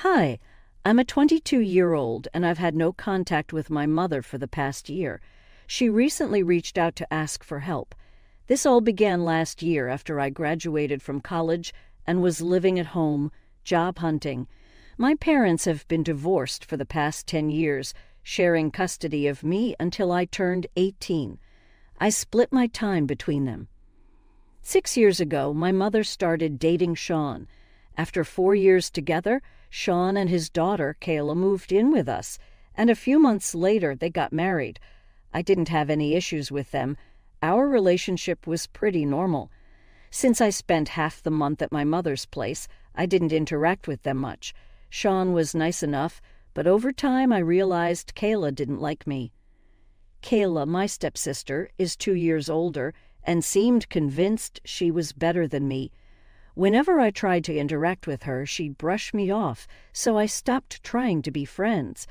Hi, I'm a 22-year-old and I've had no contact with my mother for the past year. She recently reached out to ask for help. This all began last year after I graduated from college and was living at home, job hunting. My parents have been divorced for the past 10 years, sharing custody of me until I turned 18. I split my time between them. 6 years ago, my mother started dating Sean. After 4 years together, Sean and his daughter, Kayla, moved in with us, and a few months later they got married. I didn't have any issues with them. Our relationship was pretty normal. Since I spent half the month at my mother's place, I didn't interact with them much. Sean was nice enough, but over time I realized Kayla didn't like me. Kayla, my stepsister, is 2 years older and seemed convinced she was better than me. Whenever I tried to interact with her, she'd brush me off, so I stopped trying to be friends.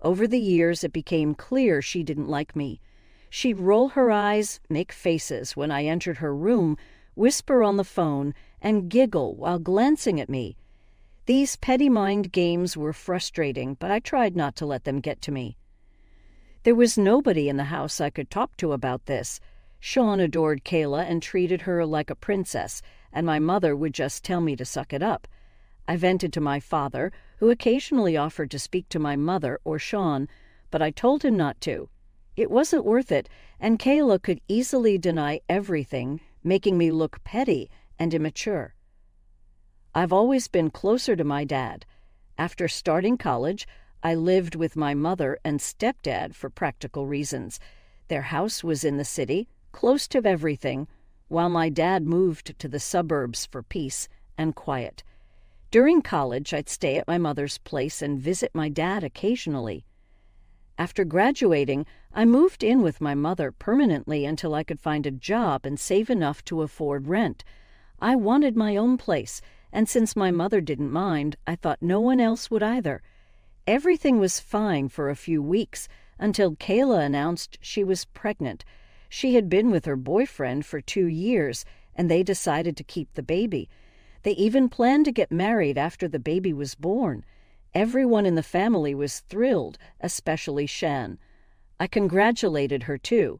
Over the years, it became clear she didn't like me. She'd roll her eyes, make faces when I entered her room, whisper on the phone, and giggle while glancing at me. These petty mind games were frustrating, but I tried not to let them get to me. There was nobody in the house I could talk to about this. Sean adored Kayla and treated her like a princess, and my mother would just tell me to suck it up. I vented to my father, who occasionally offered to speak to my mother or Sean, but I told him not to. It wasn't worth it, and Kayla could easily deny everything, making me look petty and immature. I've always been closer to my dad. After starting college, I lived with my mother and stepdad for practical reasons. Their house was in the city, close to everything, while my dad moved to the suburbs for peace and quiet. During college, I'd stay at my mother's place and visit my dad occasionally. After graduating, I moved in with my mother permanently until I could find a job and save enough to afford rent. I wanted my own place, and since my mother didn't mind, I thought no one else would either. Everything was fine for a few weeks until Kayla announced she was pregnant. She had been with her boyfriend for 2 years, and they decided to keep the baby. They even planned to get married after the baby was born. Everyone in the family was thrilled, especially Shan. I congratulated her too.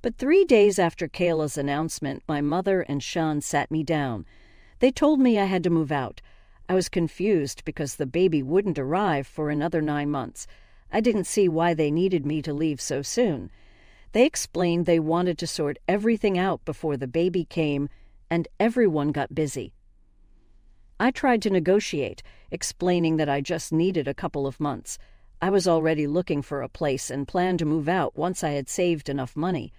But 3 days after Kayla's announcement, my mother and Shan sat me down. They told me I had to move out. I was confused because the baby wouldn't arrive for another 9 months. I didn't see why they needed me to leave so soon. They explained they wanted to sort everything out before the baby came, and everyone got busy. I tried to negotiate, explaining that I just needed a couple of months. I was already looking for a place and planned to move out once I had saved enough money.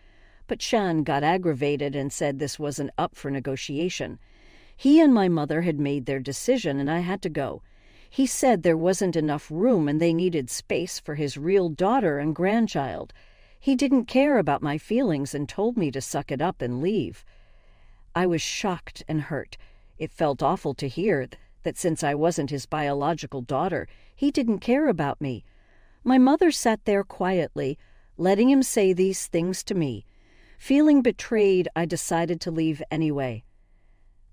But Shan got aggravated and said this wasn't up for negotiation. He and my mother had made their decision and I had to go. He said there wasn't enough room and they needed space for his real daughter and grandchild. He didn't care about my feelings and told me to suck it up and leave. I was shocked and hurt. It felt awful to hear that since I wasn't his biological daughter, he didn't care about me. My mother sat there quietly, letting him say these things to me. Feeling betrayed, I decided to leave anyway.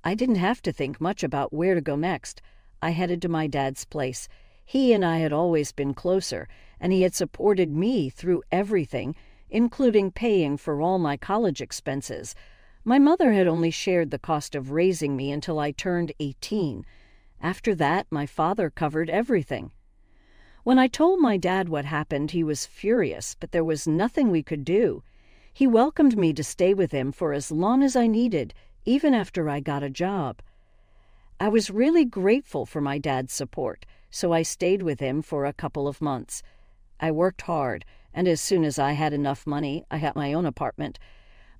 I didn't have to think much about where to go next. I headed to my dad's place. He and I had always been closer, and he had supported me through everything, including paying for all my college expenses. My mother had only shared the cost of raising me until I turned 18. After that, my father covered everything. When I told my dad what happened, he was furious, but there was nothing we could do. He welcomed me to stay with him for as long as I needed, even after I got a job. I was really grateful for my dad's support, so I stayed with him for a couple of months. I worked hard, and as soon as I had enough money, I got my own apartment.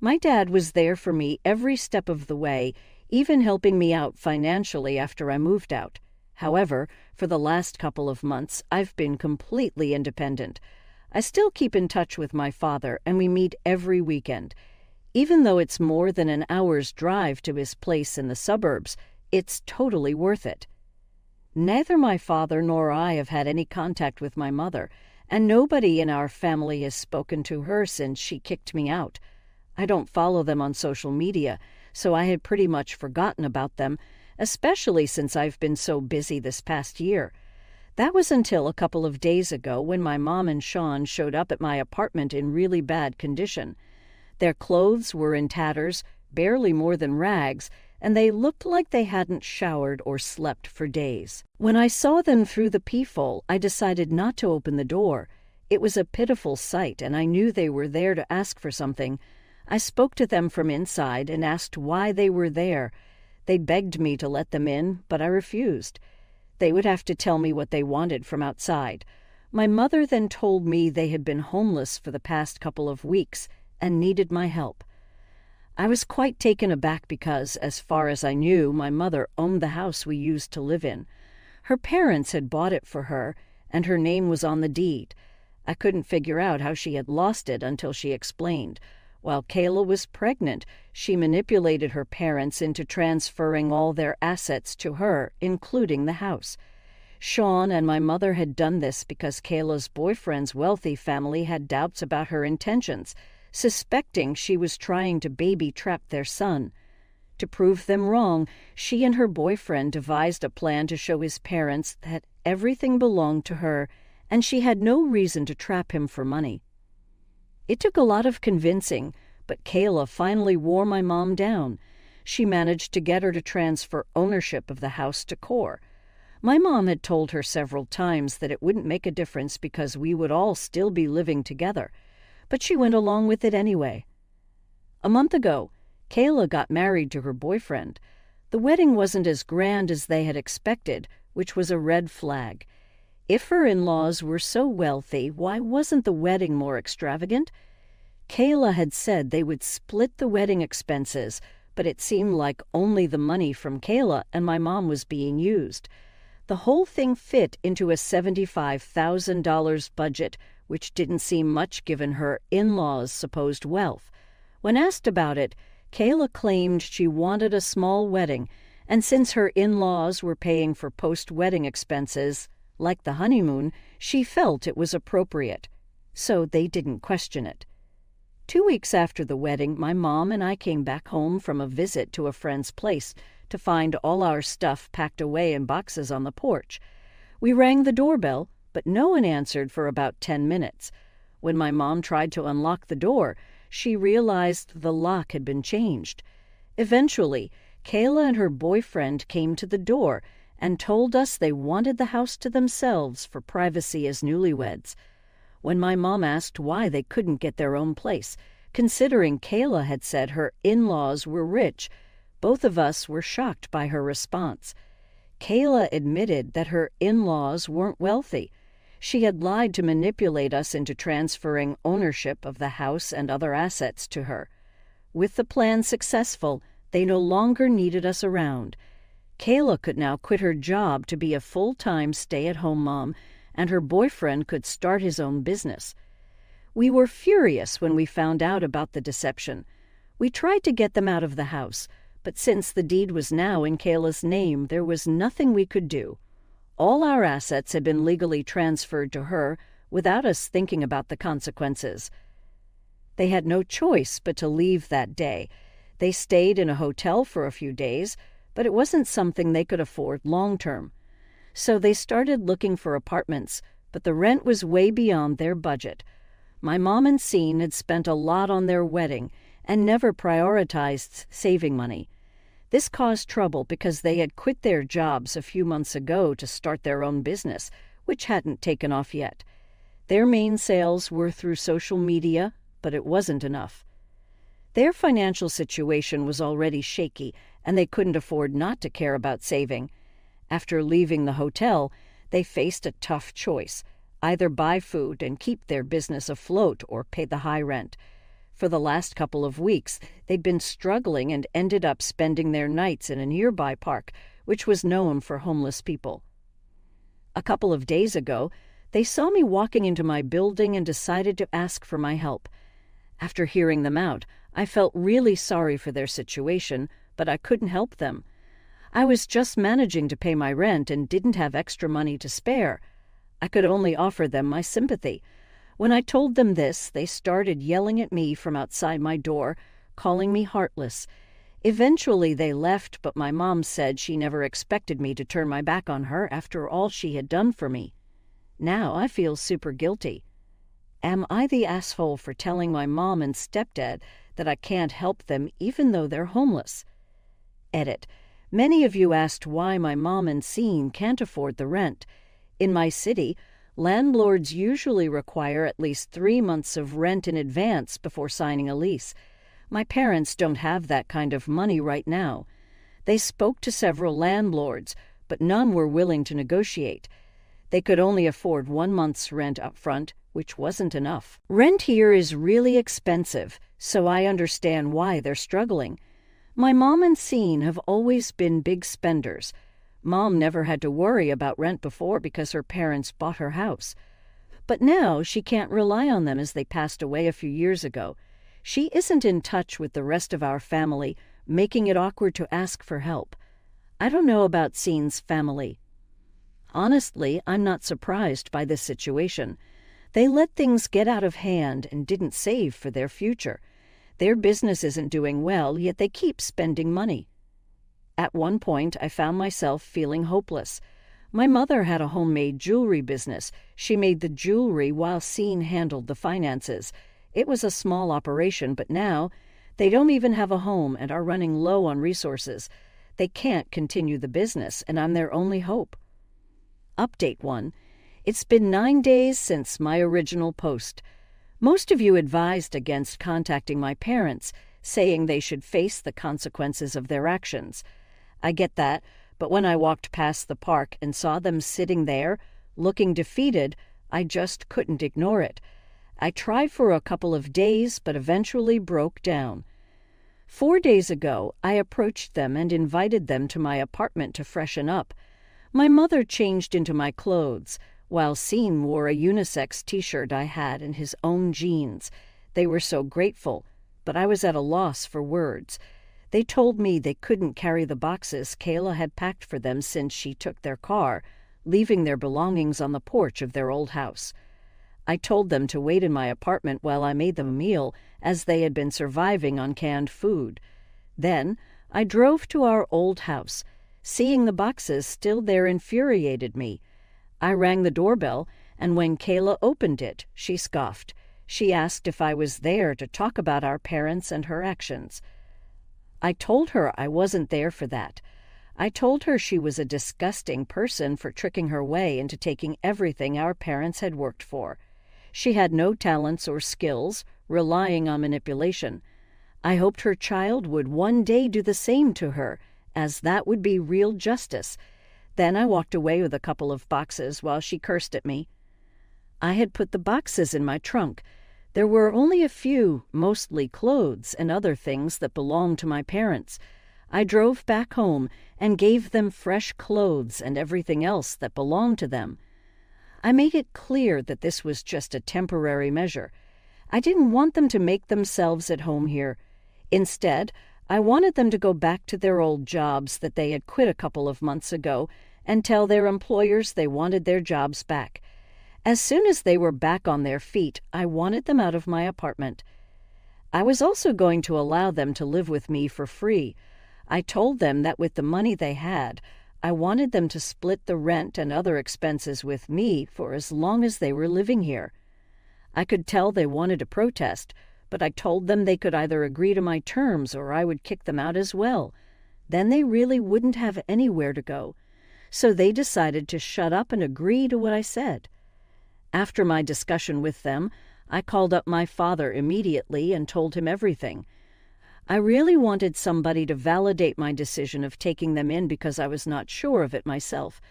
My dad was there for me every step of the way, even helping me out financially after I moved out. However, for the last couple of months, I've been completely independent. I still keep in touch with my father, and we meet every weekend. Even though it's more than an hour's drive to his place in the suburbs, it's totally worth it. Neither my father nor I have had any contact with my mother, and nobody in our family has spoken to her since she kicked me out. I don't follow them on social media, so I had pretty much forgotten about them, especially since I've been so busy this past year. That was until a couple of days ago when my mom and Sean showed up at my apartment in really bad condition. Their clothes were in tatters, barely more than rags, and they looked like they hadn't showered or slept for days. When I saw them through the peephole, I decided not to open the door. It was a pitiful sight, and I knew they were there to ask for something. I spoke to them from inside and asked why they were there. They begged me to let them in, but I refused. They would have to tell me what they wanted from outside. My mother then told me they had been homeless for the past couple of weeks and needed my help. I was quite taken aback because, as far as I knew, my mother owned the house we used to live in. Her parents had bought it for her, and her name was on the deed. I couldn't figure out how she had lost it until she explained. While Kayla was pregnant, she manipulated her parents into transferring all their assets to her, including the house. Sean and my mother had done this because Kayla's boyfriend's wealthy family had doubts about her intentions, suspecting she was trying to baby-trap their son. To prove them wrong, she and her boyfriend devised a plan to show his parents that everything belonged to her, and she had no reason to trap him for money. It took a lot of convincing, but Kayla finally wore my mom down. She managed to get her to transfer ownership of the house to Core. My mom had told her several times that it wouldn't make a difference because we would all still be living together, but she went along with it anyway. A month ago, Kayla got married to her boyfriend. The wedding wasn't as grand as they had expected, which was a red flag. If her in-laws were so wealthy, why wasn't the wedding more extravagant? Kayla had said they would split the wedding expenses, but it seemed like only the money from Kayla and my mom was being used. The whole thing fit into a $75,000 budget, which didn't seem much given her in-laws' supposed wealth. When asked about it, Kayla claimed she wanted a small wedding, and since her in-laws were paying for post-wedding expenses, like the honeymoon, she felt it was appropriate. So they didn't question it. 2 weeks after the wedding, my mom and I came back home from a visit to a friend's place to find all our stuff packed away in boxes on the porch. We rang the doorbell, but no one answered for about 10 minutes. When my mom tried to unlock the door, she realized the lock had been changed. Eventually, Kayla and her boyfriend came to the door and told us they wanted the house to themselves for privacy as newlyweds. When my mom asked why they couldn't get their own place, considering Kayla had said her in-laws were rich, both of us were shocked by her response. Kayla admitted that her in-laws weren't wealthy. She had lied to manipulate us into transferring ownership of the house and other assets to her. With the plan successful, they no longer needed us around. Kayla could now quit her job to be a full-time stay-at-home mom, and her boyfriend could start his own business. We were furious when we found out about the deception. We tried to get them out of the house, but since the deed was now in Kayla's name, there was nothing we could do. All our assets had been legally transferred to her without us thinking about the consequences. They had no choice but to leave that day. They stayed in a hotel for a few days, but it wasn't something they could afford long-term. So they started looking for apartments, but the rent was way beyond their budget. My mom and Scene had spent a lot on their wedding and never prioritized saving money. This caused trouble because they had quit their jobs a few months ago to start their own business, which hadn't taken off yet. Their main sales were through social media, but it wasn't enough. Their financial situation was already shaky, and they couldn't afford not to care about saving. After leaving the hotel, they faced a tough choice: either buy food and keep their business afloat or pay the high rent. For the last couple of weeks, they'd been struggling and ended up spending their nights in a nearby park, which was known for homeless people. A couple of days ago, they saw me walking into my building and decided to ask for my help. After hearing them out, I felt really sorry for their situation, but I couldn't help them. I was just managing to pay my rent and didn't have extra money to spare. I could only offer them my sympathy. When I told them this, they started yelling at me from outside my door, calling me heartless. Eventually they left, but my mom said she never expected me to turn my back on her after all she had done for me. Now I feel super guilty. Am I the asshole for telling my mom and stepdad that I can't help them even though they're homeless? Edit. Many of you asked why my mom and Scene can't afford the rent. In my city, landlords usually require at least 3 months of rent in advance before signing a lease. My parents don't have that kind of money right now. They spoke to several landlords, but none were willing to negotiate. They could only afford 1 month's rent up front, which wasn't enough. Rent here is really expensive, so I understand why they're struggling. My mom and Scene have always been big spenders. Mom never had to worry about rent before because her parents bought her house. But now she can't rely on them as they passed away a few years ago. She isn't in touch with the rest of our family, making it awkward to ask for help. I don't know about Scene's family. Honestly, I'm not surprised by this situation. They let things get out of hand and didn't save for their future. Their business isn't doing well, yet they keep spending money. At one point, I found myself feeling hopeless. My mother had a homemade jewelry business. She made the jewelry while Scene handled the finances. It was a small operation, but now they don't even have a home and are running low on resources. They can't continue the business, and I'm their only hope. Update 1. It's been 9 days since my original post. Most of you advised against contacting my parents, saying they should face the consequences of their actions. I get that, but when I walked past the park and saw them sitting there, looking defeated, I just couldn't ignore it. I tried for a couple of days, but eventually broke down. 4 days ago, I approached them and invited them to my apartment to freshen up. My mother changed into my clothes, while Scene wore a unisex t-shirt I had and his own jeans. They were so grateful, but I was at a loss for words. They told me they couldn't carry the boxes Kayla had packed for them since she took their car, leaving their belongings on the porch of their old house. I told them to wait in my apartment while I made them a meal, as they had been surviving on canned food. Then I drove to our old house. Seeing the boxes still there infuriated me. I rang the doorbell, and when Kayla opened it, she scoffed. She asked if I was there to talk about our parents and her actions. I told her I wasn't there for that. I told her she was a disgusting person for tricking her way into taking everything our parents had worked for. She had no talents or skills, relying on manipulation. I hoped her child would one day do the same to her, as that would be real justice. Then I walked away with a couple of boxes while she cursed at me. I had put the boxes in my trunk. There were only a few, mostly clothes and other things that belonged to my parents. I drove back home and gave them fresh clothes and everything else that belonged to them. I made it clear that this was just a temporary measure. I didn't want them to make themselves at home here. Instead, I wanted them to go back to their old jobs that they had quit a couple of months ago and tell their employers they wanted their jobs back. As soon as they were back on their feet, I wanted them out of my apartment. I was also going to allow them to live with me for free. I told them that with the money they had, I wanted them to split the rent and other expenses with me for as long as they were living here. I could tell they wanted to protest, but I told them they could either agree to my terms or I would kick them out as well. Then they really wouldn't have anywhere to go. So they decided to shut up and agree to what I said. After my discussion with them, I called up my father immediately and told him everything. I really wanted somebody to validate my decision of taking them in because I was not sure of it myself.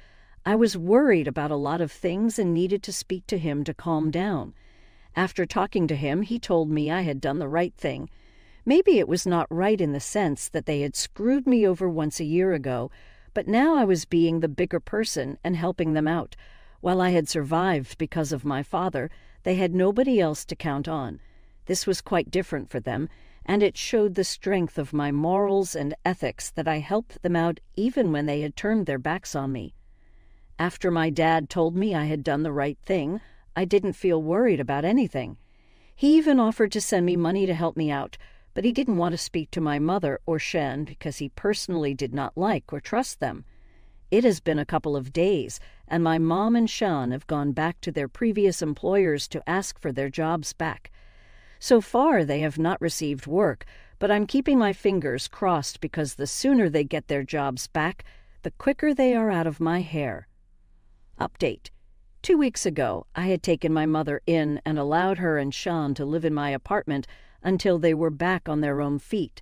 I was worried about a lot of things and needed to speak to him to calm down. After talking to him, he told me I had done the right thing. Maybe it was not right in the sense that they had screwed me over once a year ago, but now I was being the bigger person and helping them out. While I had survived because of my father, they had nobody else to count on. This was quite different for them, and it showed the strength of my morals and ethics that I helped them out even when they had turned their backs on me. After my dad told me I had done the right thing, I didn't feel worried about anything. He even offered to send me money to help me out, but he didn't want to speak to my mother or Shen because he personally did not like or trust them. It has been a couple of days, and my mom and Shen have gone back to their previous employers to ask for their jobs back. So far, they have not received work, but I'm keeping my fingers crossed because the sooner they get their jobs back, the quicker they are out of my hair. Update. 2 weeks ago, I had taken my mother in and allowed her and Shen to live in my apartment until they were back on their own feet.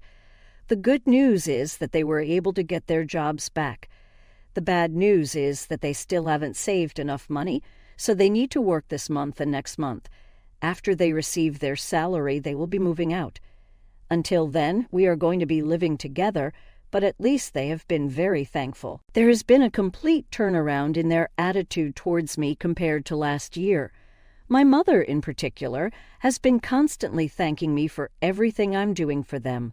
The good news is that they were able to get their jobs back. The bad news is that they still haven't saved enough money, so they need to work this month and next month. After they receive their salary, they will be moving out. Until then, we are going to be living together, but at least they have been very thankful. There has been a complete turnaround in their attitude towards me compared to last year. My mother, in particular, has been constantly thanking me for everything I'm doing for them.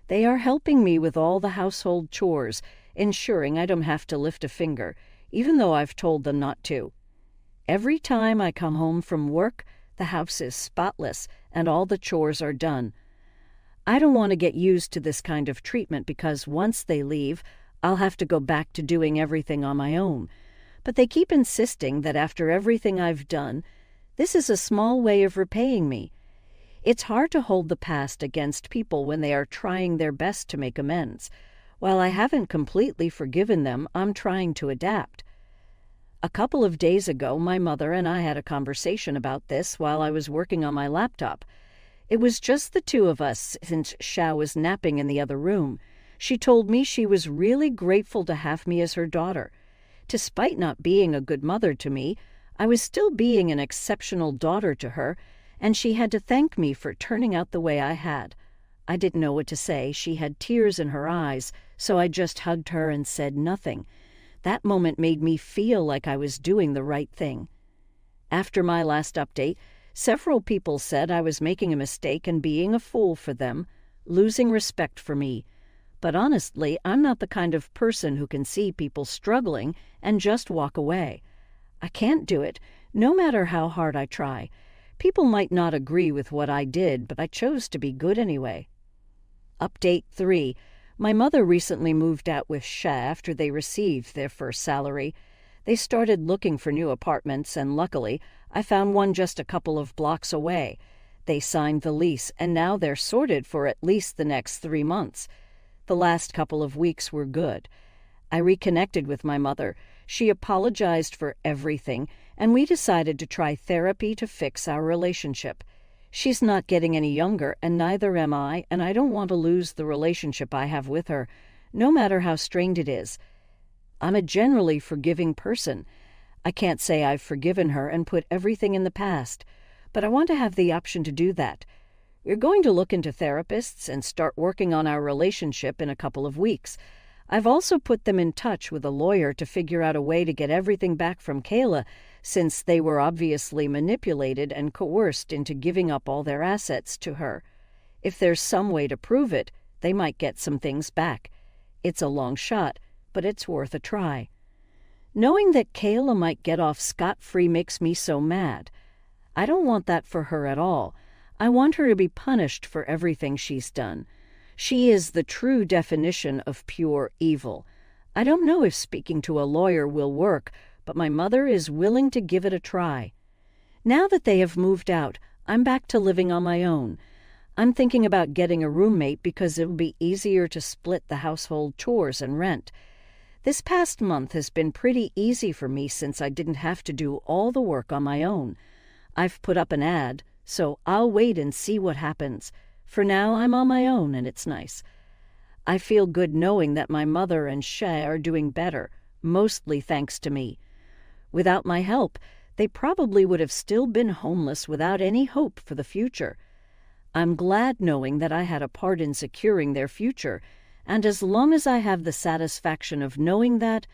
They are helping me with all the household chores, ensuring I don't have to lift a finger, even though I've told them not to. Every time I come home from work, the house is spotless and all the chores are done. I don't want to get used to this kind of treatment because once they leave, I'll have to go back to doing everything on my own. But they keep insisting that after everything I've done, this is a small way of repaying me. It's hard to hold the past against people when they are trying their best to make amends. While I haven't completely forgiven them, I'm trying to adapt. A couple of days ago, my mother and I had a conversation about this while I was working on my laptop. It was just the two of us since Xiao was napping in the other room. She told me she was really grateful to have me as her daughter. Despite not being a good mother to me, I was still being an exceptional daughter to her, and she had to thank me for turning out the way I had. I didn't know what to say. She had tears in her eyes, so I just hugged her and said nothing. That moment made me feel like I was doing the right thing. After my last update, several people said I was making a mistake and being a fool for them, losing respect for me. But honestly, I'm not the kind of person who can see people struggling and just walk away. I can't do it, no matter how hard I try. People might not agree with what I did, but I chose to be good anyway. Update 3. My mother recently moved out with Sha after they received their first salary. They started looking for new apartments, and luckily, I found one just a couple of blocks away. They signed the lease, and now they're sorted for at least the next 3 months. The last couple of weeks were good. I reconnected with my mother. She apologized for everything, and we decided to try therapy to fix our relationship. She's not getting any younger, and neither am I, and I don't want to lose the relationship I have with her, no matter how strained it is. I'm a generally forgiving person. I can't say I've forgiven her and put everything in the past, but I want to have the option to do that. We're going to look into therapists and start working on our relationship in a couple of weeks. I've also put them in touch with a lawyer to figure out a way to get everything back from Kayla, since they were obviously manipulated and coerced into giving up all their assets to her. If there's some way to prove it, they might get some things back. It's a long shot, but it's worth a try. Knowing that Kayla might get off scot-free makes me so mad. I don't want that for her at all. I want her to be punished for everything she's done. She is the true definition of pure evil. I don't know if speaking to a lawyer will work, but my mother is willing to give it a try. Now that they have moved out, I'm back to living on my own. I'm thinking about getting a roommate because it will be easier to split the household chores and rent. This past month has been pretty easy for me since I didn't have to do all the work on my own. I've put up an ad, so I'll wait and see what happens. For now, I'm on my own, and it's nice. I feel good knowing that my mother and Shay are doing better, mostly thanks to me. Without my help, they probably would have still been homeless without any hope for the future. I'm glad knowing that I had a part in securing their future, and as long as I have the satisfaction of knowing that,